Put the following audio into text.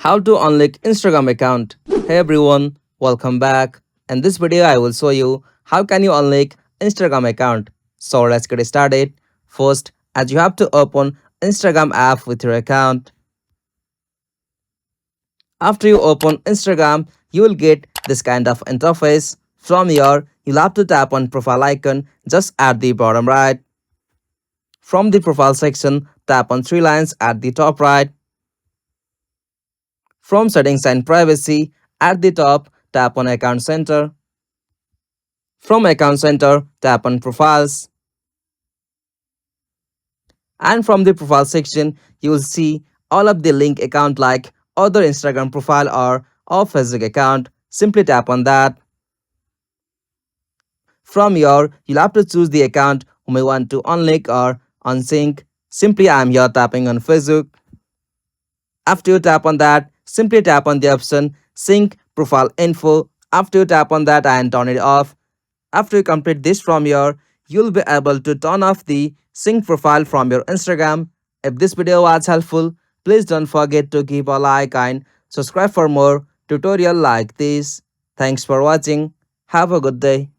How to unlink Instagram account. Hey everyone, welcome back. In this video I will show you how can you unlink Instagram account. So let's get started. First, as you have to open Instagram app with your account. After you open Instagram, you will get this kind of interface. From here, you'll have to tap on profile icon just at the bottom right. From the profile section, tap on three lines at the top right. From settings and privacy, at the top, tap on account center. From account center, tap on profiles. And from the profile section, you will see all of the link account like other Instagram profile or Facebook account. Simply tap on that. From here, you'll have to choose the account whom you want to unlink or unsync. Simply I am here tapping on Facebook. After you tap on that, simply tap on the option sync profile info. After you tap on that and turn it off. After you complete this from here, you'll be able to turn off the sync profile from your Instagram. If this video was helpful, please don't forget to give a like and subscribe for more tutorial like this. Thanks for watching. Have a good day.